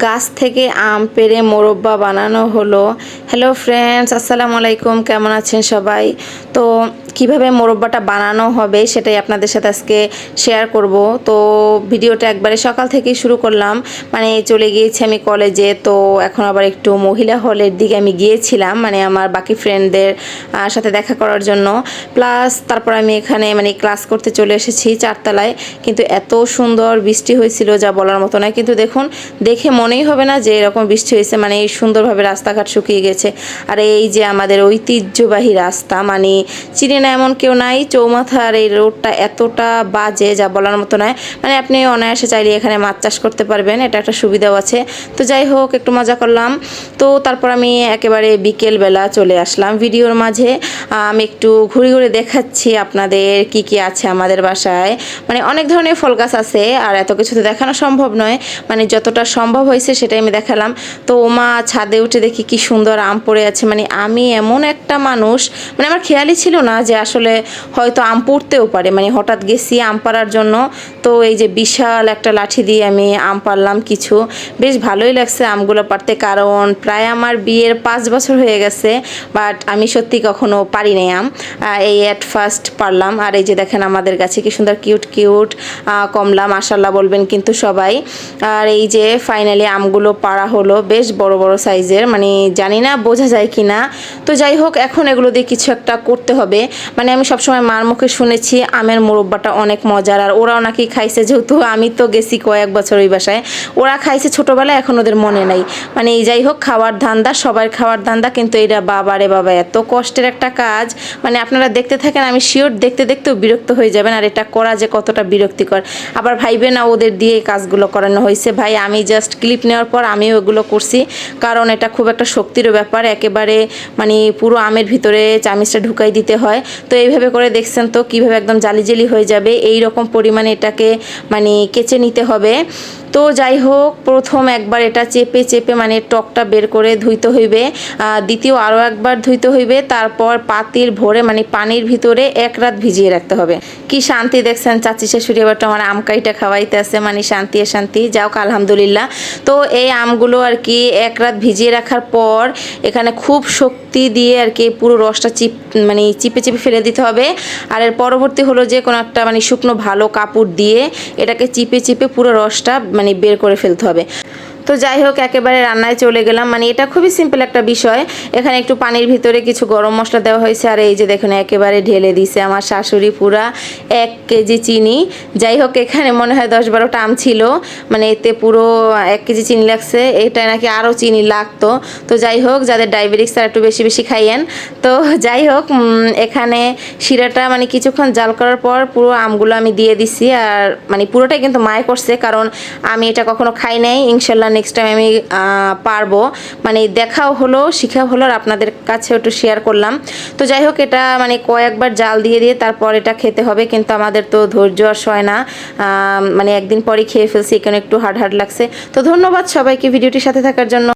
গাছ থেকে আম পেড়ে মোরব্বা বানানো হলো। হ্যালো ফ্রেন্ডস, আসসালামু আলাইকুম, কেমন আছেন সবাই? তো কিভাবে মোরব্বাটা বানানো হবে সেটাই আপনাদের সাথে আজকে শেয়ার করব। তো ভিডিওটা একবারে সকাল থেকেই শুরু করলাম, মানে চলে গিয়েছি আমি কলেজে। তো এখন আবার একটু মহিলা হলের দিকে আমি গিয়েছিলাম, মানে আমার বাকি ফ্রেন্ডদের সাথে দেখা করার জন্য। প্লাস তারপর আমি এখানে মানে ক্লাস করতে চলে এসেছি চারতলায়। কিন্তু এত সুন্দর বৃষ্টি হয়েছিল যা বলার মতো নয়। কিন্তু দেখুন, দেখে মনেই হবে না যে এরকম বৃষ্টি হয়েছে, মানে এই সুন্দরভাবে রাস্তাঘাট শুকিয়ে গেছে। আর এই যে আমাদের ঐতিহ্যবাহী রাস্তা, মানে চিনি না এমন কেউ নাই। চৌমাথার এই রোডটা এতটা বাজে যা বলার মতো নয়। মানে আপনি অনায়াসে চাইলে এখানে মাছ চাষ করতে পারবেন, এটা একটা সুবিধাও আছে। তো যাই হোক, একটু মজা করলাম। তো তারপর আমি একেবারে বিকেলবেলা চলে আসলাম ভিডিওর মাঝে। আমি একটু ঘুরে ঘুরে দেখাচ্ছি আপনাদের কি কি আছে আমাদের বাসায়। মানে অনেক ধরনের ফল গাছ আছে, আর এত কিছু তো দেখানো সম্ভব নয়, মানে যতটা সম্ভব হয়েছে সেটাই আমি দেখালাম। তো ওমা, ছাদে উঠে দেখি কি সুন্দর আম পড়ে আছে। মানে আমি এমন একটা মানুষ, মানে আমার খেয়ালই ছিল না যে আসলে হয়তো আম পড়তেও পারে। মানে হঠাৎ গেছি আম পাড়ার জন্য, তো এই যে বিশাল একটা লাঠি দিয়ে আমি আম পারলাম কিছু। বেশ ভালোই লাগছে আমগুলো পারতে, কারণ প্রায় আমার বিয়ের 5 বছর হয়ে গেছে, বাট আমি সত্যি কখনো পারি নাই আম। এই অ্যাট ফার্স্ট পারলাম। আর এই যে দেখেন আমাদের গাছে কি সুন্দর কিউট কিউট কমলা, মাশাল্লাহ বলবেন কিন্তু সবাই। আর এই যে ফাইনালি আমগুলো পাড়া হলো, বেশ বড় বড় সাইজের, মানে জানি না বোঝা যায় কি না। তো যাই হোক, এখন এগুলো দিয়ে কিছু একটা করতে হবে। মানে আমি সবসময় মার মুখে শুনেছি আমের মোরব্বাটা অনেক মজার, আর ওরাও নাকি খাইছে, যেহেতু আমি তো গেছি কয়েক বছর ওই বাসায়। ওরা খাইছে ছোটোবেলায়, এখন ওদের মনে নাই। মানে এই যাই হোক, খাওয়ার ধান্দা, সবার খাওয়ার ধান্দা, কিন্তু এটা বাবা রে বাবা এত কষ্টের একটা কাজ। মানে আপনারা দেখতে থাকেন, আমি শিওর দেখতে দেখতেও বিরক্ত হয়ে যাবেন। আর এটা করা যে কতটা বিরক্তিকর, আবার ভাইবে না ওদের দিয়ে কাজগুলো করানো হয়েছে। ভাই, আমি জাস্ট ক্লিপ নেওয়ার পর আমিও এগুলো করছি, কারণ এটা খুব একটা শক্তিরও ব্যাপার। একেবারে মানে পুরো আমের ভিতরে চামিচটা ঢুকাই দিতে হয়। তো এইভাবে করে দেখছেন তো কীভাবে একদম জালি জালি হয়ে যাবে, এই রকম পরিমাণে এটাকে মানে কেচে নিতে হবে। তো যাই হোক, প্রথম একবার এটা চেপে চেপে মানে টকটা বের করে ধুইতে হইবে, দ্বিতীয় আরও একবার ধুইতে হইবে, তারপর পাতিল ভরে মানে পানির ভিতরে 1 রাত ভিজিয়ে রাখতে হবে। কি শান্তি দেখছেন, চাচি শাশুড়ি এবার তো আমার আম কাইটা খাওয়াইতে আছে, মানে শান্তি শান্তি, যাও আলহামদুলিল্লাহ। তো এই আমগুলো আর কি 1 রাত ভিজিয়ে রাখার পর এখানে খুব শক্তি দিয়ে আর কি পুরো রসটা মানে চিপে চিপে ফেলে দিতে হবে। আর এর পরবর্তী হলো যে কোনো একটা মানে শুকনো ভালো কাপড় দিয়ে এটাকে চিপে চিপে পুরো রসটা মানে বের করে ফেলতে হবে। তো যাই হোক, একেবারে রান্নায় চলে গেলাম। মানে এটা খুবই সিম্পল একটা বিষয়। এখানে একটু পানির ভিতরে কিছু গরম মশলা দেওয়া হয়েছে, আর এই যে দেখুন একেবারে ঢেলে দিছে আমার শাশুড়ি পুরা 1 কেজি চিনি। যাই হোক, এখানে মনে হয় 10-12টা আম ছিল, মানে এতে পুরো 1 কেজি চিনি লাগছে। এটা নাকি আরও চিনি লাগতো। তো যাই হোক, যাদের ডায়াবেটিস তারা একটু বেশি বেশি খাইয়েন। তো যাই হোক, এখানে শিরাটা মানে কিছুক্ষণ জাল করার পর পুরো আমগুলো আমি দিয়ে দিছি। আর মানে পুরোটাই কিন্তু মায়ে করছে, কারণ আমি এটা কখনো খাই নাই। ইনশাল্লাহ নেক্সট টাইম আমি পারবো, মানে দেখাও হলো, শিখাও হলো, আর আপনাদের কাছেও একটু শেয়ার করলাম। তো যাই হোক, এটা মানে কয়েকবার জাল দিয়ে দিয়ে তারপর এটা খেতে হবে, কিন্তু আমাদের তো ধৈর্য আর সয় না। মানে একদিন পরই খেয়ে ফেলছি, এখানে একটু হার্ড হার্ড লাগছে। তো ধন্যবাদ সবাইকে ভিডিওটির সাথে থাকার জন্য।